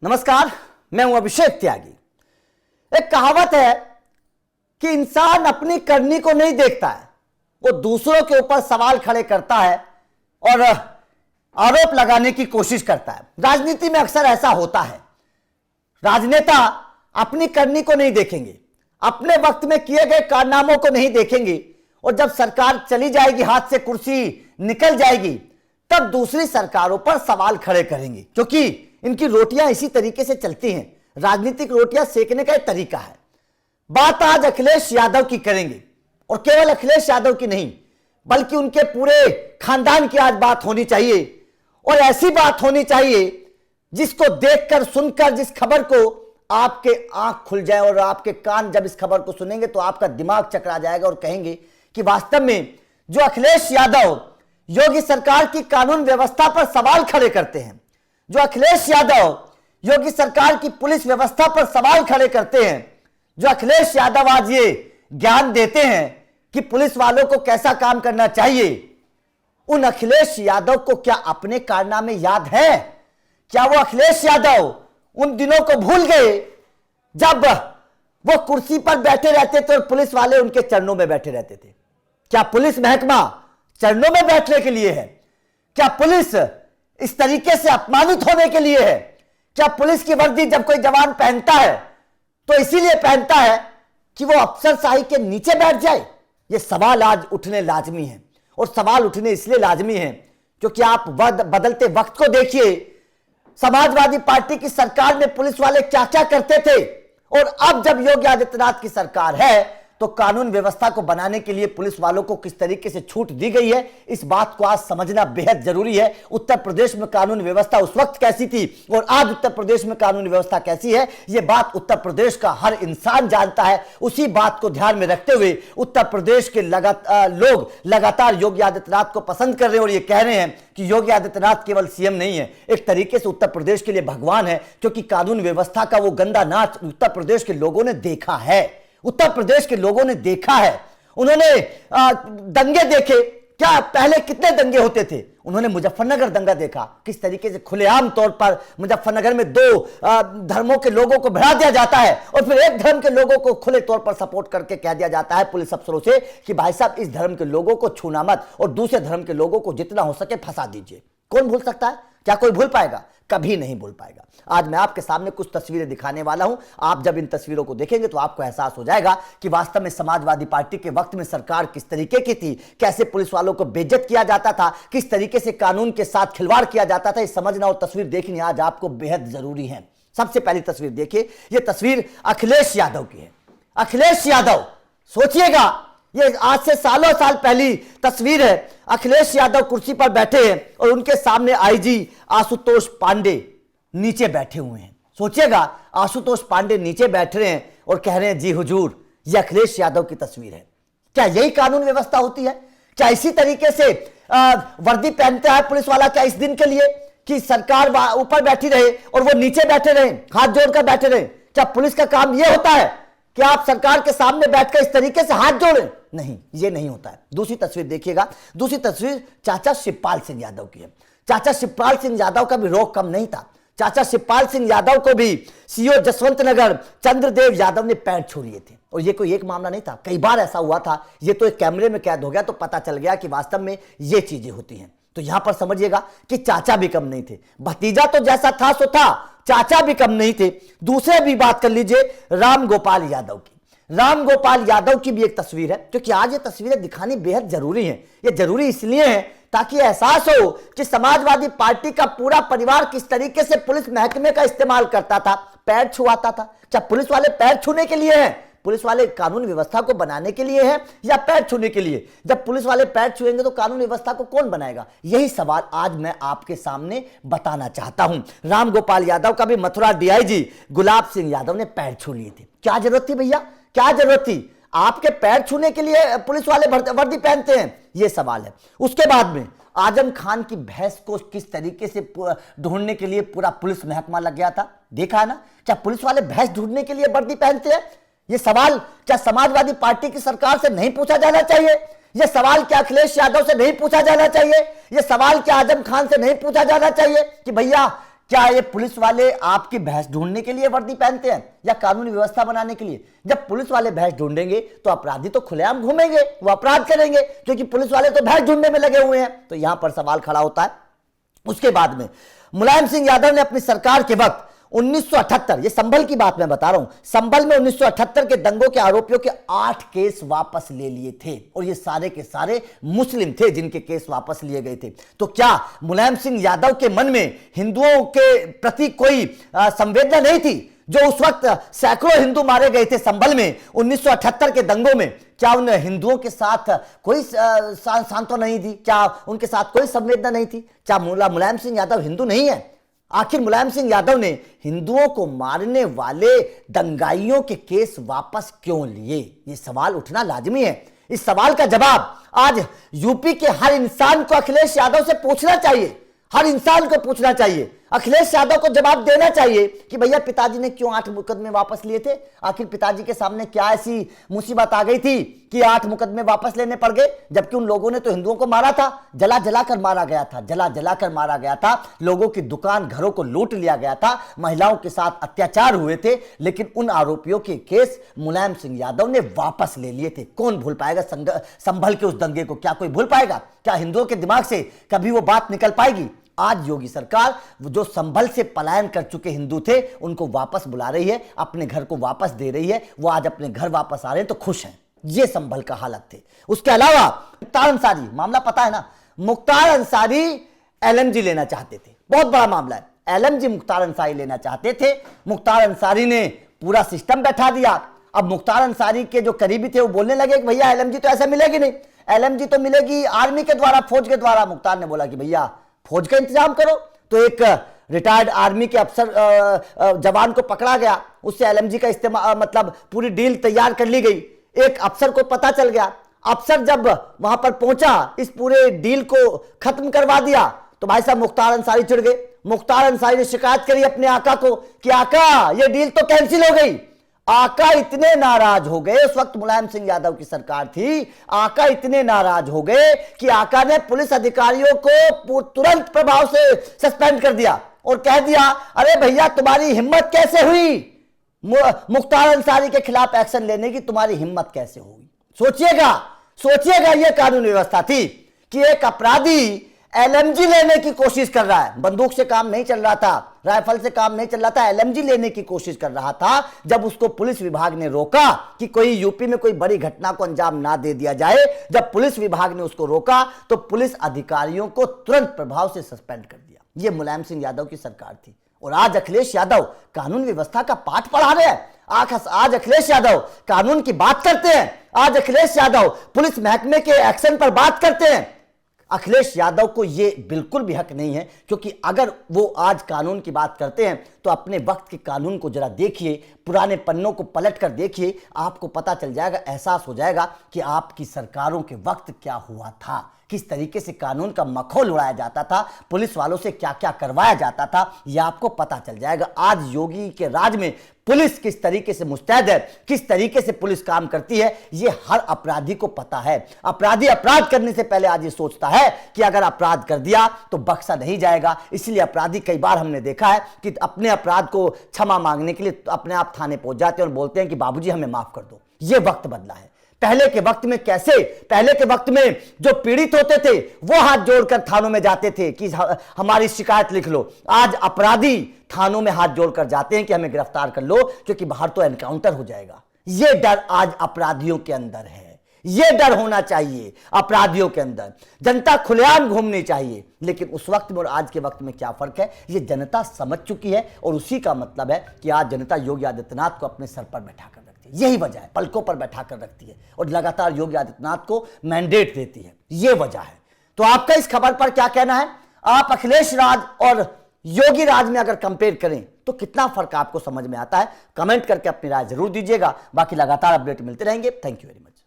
नमस्कार, मैं हूं अभिषेक त्यागी। एक कहावत है कि इंसान अपनी करनी को नहीं देखता है, वो दूसरों के ऊपर सवाल खड़े करता है और आरोप लगाने की कोशिश करता है। राजनीति में अक्सर ऐसा होता है। राजनेता अपनी करनी को नहीं देखेंगे, अपने वक्त में किए गए कारनामों को नहीं देखेंगे और जब सरकार चली जाएगी, हाथ से कुर्सी निकल जाएगी, तब दूसरी सरकारों पर सवाल खड़े करेंगे, क्योंकि इनकी रोटियां इसी तरीके से चलती हैं। राजनीतिक रोटियां सेकने का एक तरीका है। बात आज अखिलेश यादव की करेंगे और केवल अखिलेश यादव की नहीं, बल्कि उनके पूरे खानदान की आज बात होनी चाहिए और ऐसी बात होनी चाहिए जिसको देखकर सुनकर जिस खबर को आपके आंख खुल जाए और आपके कान जब इस खबर को सुनेंगे तो आपका दिमाग चकरा जाएगा और कहेंगे कि वास्तव में जो अखिलेश यादव योगी सरकार की कानून व्यवस्था पर सवाल खड़े करते हैं, जो अखिलेश यादव योगी सरकार की पुलिस व्यवस्था पर सवाल खड़े करते हैं, जो अखिलेश यादव आज ये ज्ञान देते हैं कि पुलिस वालों को कैसा काम करना चाहिए, उन अखिलेश यादव को क्या अपने कारनामे याद है? क्या वो अखिलेश यादव उन दिनों को भूल गए जब वो कुर्सी पर बैठे रहते थे और पुलिस वाले उनके चरणों में बैठे रहते थे? क्या पुलिस महकमा चरणों में बैठने के लिए है? क्या पुलिस इस तरीके से अपमानित होने के लिए है? क्या पुलिस की वर्दी जब कोई जवान पहनता है तो इसीलिए पहनता है कि वो अफसरशाही के नीचे बैठ जाए? ये सवाल आज उठने लाजमी है और सवाल उठने इसलिए लाजमी है क्योंकि आप बदलते वक्त को देखिए। समाजवादी पार्टी की सरकार में पुलिस वाले क्या क्या करते थे और अब जब योगी आदित्यनाथ की सरकार है तो कानून व्यवस्था को बनाने के लिए पुलिस वालों को किस तरीके से छूट दी गई है, इस बात को आज समझना बेहद जरूरी है। उत्तर प्रदेश में कानून व्यवस्था उस वक्त कैसी थी और आज उत्तर प्रदेश में कानून व्यवस्था कैसी है, यह बात उत्तर प्रदेश का हर इंसान जानता है। उसी बात को ध्यान में रखते हुए उत्तर प्रदेश के लोग लगातार योगी आदित्यनाथ को पसंद कर रहे हैं और ये कह रहे हैं कि योगी आदित्यनाथ केवल सीएम नहीं है, एक तरीके से उत्तर प्रदेश के लिए भगवान है, क्योंकि कानून व्यवस्था का वो गंदा नाच उत्तर प्रदेश के लोगों ने देखा है। उत्तर प्रदेश के लोगों ने देखा है। उन्होंने दंगे देखे। क्या पहले कितने दंगे होते थे? उन्होंने मुजफ्फरनगर दंगा देखा, किस तरीके से खुलेआम तौर पर मुजफ्फरनगर में दो धर्मों के लोगों को भिड़ा दिया जाता है और फिर एक धर्म के लोगों को खुले तौर पर सपोर्ट करके कह दिया जाता है पुलिस अफसरों से कि भाई साहब इस धर्म के लोगों को छूना मत और दूसरे धर्म के लोगों को जितना हो सके फंसा दीजिए। कौन भूल सकता है? क्या कोई भूल पाएगा? कभी नहीं भूल पाएगा। आज मैं आपके सामने कुछ तस्वीरें दिखाने वाला हूं। आप जब इन तस्वीरों को देखेंगे तो आपको एहसास हो जाएगा कि वास्तव में समाजवादी पार्टी के वक्त में सरकार किस तरीके की थी, कैसे पुलिस वालों को बेइज्जत किया जाता था, किस तरीके से कानून के साथ खिलवाड़ किया जाता था। ये समझना और तस्वीर देखनी आज आपको बेहद जरूरी है। सबसे पहली तस्वीर देखिए, यह तस्वीर अखिलेश यादव की है। अखिलेश यादव, सोचिएगा, ये आज से सालों साल पहली तस्वीर है। अखिलेश यादव कुर्सी पर बैठे हैं और उनके सामने आईजी आशुतोष पांडे नीचे बैठे हुए हैं। सोचिएगा, आशुतोष पांडे नीचे बैठ रहे हैं और कह रहे हैं जी हुजूर, ये अखिलेश यादव की तस्वीर है। क्या यही कानून व्यवस्था होती है? क्या इसी तरीके से वर्दी पहनता है पुलिस वाला? क्या इस दिन के लिए कि सरकार ऊपर बैठी रहे और वो नीचे बैठे रहे, हाथ जोड़कर बैठे रहे? क्या पुलिस का काम यह होता है कि आप सरकार के सामने बैठकर इस तरीके से हाथ जोड़ें? नहीं, ये नहीं होता है। दूसरी तस्वीर देखिएगा। दूसरी तस्वीर चाचा शिवपाल सिंह यादव की है। चाचा शिवपाल सिंह यादव का भी रोक कम नहीं था। चाचा शिवपाल सिंह यादव को भी सीओ जसवंत नगर चंद्रदेव यादव ने पैर छू लिए थे और ये कोई एक मामला नहीं था, कई बार ऐसा हुआ था। ये तो एक कैमरे में कैद हो गया तो पता चल गया कि वास्तव में ये चीजें होती हैं। तो यहां पर समझिएगा कि चाचा भी कम नहीं थे, भतीजा तो जैसा था सो था, चाचा भी कम नहीं थे। दूसरे भी बात कर लीजिए राम गोपाल यादव की। राम गोपाल यादव की भी एक तस्वीर है, क्योंकि आज ये तस्वीरें दिखानी बेहद जरूरी हैं। ये जरूरी इसलिए है ताकि एहसास हो कि समाजवादी पार्टी का पूरा परिवार किस तरीके से पुलिस महकमे का इस्तेमाल करता था, पैर छुआता था। क्या पुलिस वाले पैर छूने के लिए हैं? पुलिस वाले कानून व्यवस्था को बनाने के लिए हैं या पैर छूने के लिए? जब पुलिस वाले पैर छुएंगे तो कानून व्यवस्था को कौन बनाएगा? यही सवाल आज मैं आपके सामने बताना चाहता हूं। राम गोपाल यादव का भी मथुरा डीआईजी गुलाब सिंह यादव ने पैर छू लिए थे। क्या जरूरत थी भैया? क्या जरूरत थी? आपके पैर छूने के लिए पुलिस वाले वर्दी पहनते हैं? यह सवाल है। उसके बाद में आजम खान की भैंस को किस तरीके से ढूंढने के लिए पूरा पुलिस महकमा लग गया था, देखा है ना? क्या पुलिस वाले भैंस ढूंढने के लिए वर्दी पहनते हैं? यह सवाल क्या समाजवादी पार्टी की सरकार से नहीं पूछा जाना चाहिए? यह सवाल क्या अखिलेश यादव से नहीं पूछा जाना चाहिए? यह सवाल क्या आजम खान से नहीं पूछा जाना चाहिए कि भैया क्या ये पुलिस वाले आपकी भैंस ढूंढने के लिए वर्दी पहनते हैं या कानूनी व्यवस्था बनाने के लिए? जब पुलिस वाले भैंस ढूंढेंगे तो अपराधी तो खुलेआम घूमेंगे, वो अपराध करेंगे, क्योंकि पुलिस वाले तो भैंस ढूंढने में लगे हुए हैं। तो यहां पर सवाल खड़ा होता है। उसके बाद में मुलायम सिंह यादव ने अपनी सरकार के वक्त 1978, ये संभल की बात मैं बता रहा हूं, संभल में 1978 के दंगों के आरोपियों के 8 केस वापस ले लिए थे, और ये सारे के सारे मुस्लिम थे जिनके केस वापस लिए गए थे। तो क्या मुलायम सिंह यादव के मन में हिंदुओं के प्रति कोई संवेदना नहीं थी? जो उस वक्त सैकड़ों हिंदू मारे गए थे संभल में 1978 के दंगों में, क्या उन हिंदुओं के साथ कोई सांत्वना नहीं थी? क्या उनके साथ कोई संवेदना नहीं थी? क्या मुलायम सिंह यादव हिंदू नहीं है? आखिर मुलायम सिंह यादव ने हिंदुओं को मारने वाले दंगाइयों के केस वापस क्यों लिए? ये सवाल उठना लाजमी है। इस सवाल का जवाब आज यूपी के हर इंसान को अखिलेश यादव से पूछना चाहिए। हर इंसान को पूछना चाहिए, अखिलेश यादव को जवाब देना चाहिए कि भैया पिताजी ने क्यों 8 मुकदमे वापस लिए थे? आखिर पिताजी के सामने क्या ऐसी मुसीबत आ गई थी कि 8 मुकदमे वापस लेने पड़ गए? जबकि उन लोगों ने तो हिंदुओं को मारा था, जला जला कर मारा गया था, जला जला कर मारा गया था, लोगों की दुकान घरों को लूट लिया गया था, महिलाओं के साथ अत्याचार हुए थे, लेकिन उन आरोपियों के केस मुलायम सिंह यादव ने वापस ले लिए थे। कौन भूल पाएगा संभल के उस दंगे को? क्या कोई भूल पाएगा? क्या हिंदुओं के दिमाग से कभी वो बात निकल पाएगी? आज योगी सरकार जो संभल से पलायन कर चुके हिंदू थे उनको वापस बुला रही है, अपने घर को वापस दे रही है, वो आज अपने घर वापस आ रहे हैं तो खुश हैं। ये संभल का हालत थे। उसके अलावा मुख्तार अंसारी, मामला पता है ना, मुख्तार अंसारी एलएमजी लेना चाहते थे, बहुत बड़ा मामला है। एलएमजी मुख्तार अंसारी लेना चाहते थे, मुख्तार अंसारी ने पूरा सिस्टम बैठा दिया। अब मुख्तार अंसारी के जो करीबी थे वो बोलने लगे कि भैया एलएमजी तो ऐसे मिलेगी नहीं, एलएमजी तो मिलेगी आर्मी के द्वारा, फौज के द्वारा। मुख्तार ने बोला कि भैया फौज का इंतजाम करो। तो एक रिटायर्ड आर्मी के अफसर जवान को पकड़ा गया, उससे एलएमजी का इस्तेमाल मतलब पूरी डील तैयार कर ली गई। एक अफसर को पता चल गया, अफसर जब वहां पर पहुंचा, इस पूरे डील को खत्म करवा दिया, तो भाई साहब मुख्तार अंसारी चिढ़ गए। मुख्तार अंसारी ने शिकायत करी अपने आका को कि आका ये डील तो कैंसिल हो गई। आका इतने नाराज हो गए, उस वक्त मुलायम सिंह यादव की सरकार थी, आका इतने नाराज हो गए कि आका ने पुलिस अधिकारियों को तुरंत प्रभाव से सस्पेंड कर दिया और कह दिया अरे भैया तुम्हारी हिम्मत कैसे हुई मुख्तार अंसारी के खिलाफ एक्शन लेने की, तुम्हारी हिम्मत कैसे हुई? सोचिएगा, सोचिएगा, यह कानून व्यवस्था थी कि एक अपराधी एलएमजी लेने की कोशिश कर रहा है, बंदूक से काम नहीं चल रहा था, राइफल से काम नहीं चल रहा था, एलएमजी लेने की कोशिश कर रहा था। जब उसको पुलिस विभाग ने रोका कि कोई यूपी में कोई बड़ी घटना को अंजाम ना दे दिया जाए, जब पुलिस विभाग ने उसको रोका तो पुलिस अधिकारियों को तुरंत प्रभाव से सस्पेंड कर दिया। यह मुलायम सिंह यादव की सरकार थी। और आज अखिलेश यादव कानून व्यवस्था का पाठ पढ़ा रहे हैं। आज अखिलेश यादव कानून की बात करते हैं, आज अखिलेश यादव पुलिस महकमे के एक्शन पर बात करते हैं। अखिलेश यादव को यह बिल्कुल भी हक नहीं है, क्योंकि अगर वो आज कानून की बात करते हैं तो अपने वक्त के कानून को जरा देखिए, पुराने पन्नों को पलट कर देखिए, आपको पता चल जाएगा, एहसास हो जाएगा कि आपकी सरकारों के वक्त क्या हुआ था, किस तरीके से कानून का मखौल उड़ाया जाता था, पुलिस वालों से क्या क्या करवाया जाता था, यह आपको पता चल जाएगा। आज योगी के राज में पुलिस किस तरीके से मुस्तैद है, किस तरीके से पुलिस काम करती है, यह हर अपराधी को पता है। अपराधी अपराध करने से पहले आज ये सोचता है कि अगर अपराध कर दिया तो बख्शा नहीं जाएगा। इसलिए अपराधी कई बार हमने देखा है कि अपने अपराध को क्षमा मांगने के लिए अपने आप थाने पहुंच जाते हैं और बोलते हैं कि बाबूजी हमें माफ कर दो। यह वक्त बदला है। पहले के वक्त में कैसे, पहले के वक्त में जो पीड़ित होते थे वो हाथ जोड़कर थानों में जाते थे कि हमारी शिकायत लिख लो। आज अपराधी थानों में हाथ जोड़कर जाते हैं कि हमें गिरफ्तार कर लो, क्योंकि बाहर तो एनकाउंटर हो जाएगा। यह डर आज अपराधियों के अंदर है, यह डर होना चाहिए अपराधियों के अंदर। जनता खुलेआम घूमनी चाहिए, लेकिन उस वक्त में और आज के वक्त में क्या फर्क है, यह जनता समझ चुकी है। और उसी का मतलब है कि आज जनता योगी आदित्यनाथ को अपने सर पर बैठा कर रखती है। यही वजह है, पलकों पर बैठा कर रखती है और लगातार योगी आदित्यनाथ को मैंडेट देती है। यह वजह है। तो आपका इस खबर पर क्या कहना है? आप अखिलेश राज और योगी राज में अगर कंपेयर करें तो कितना फर्क आपको समझ में आता है? कमेंट करके अपनी राय जरूर दीजिएगा। बाकी लगातार अपडेट मिलते रहेंगे। Thank you very much.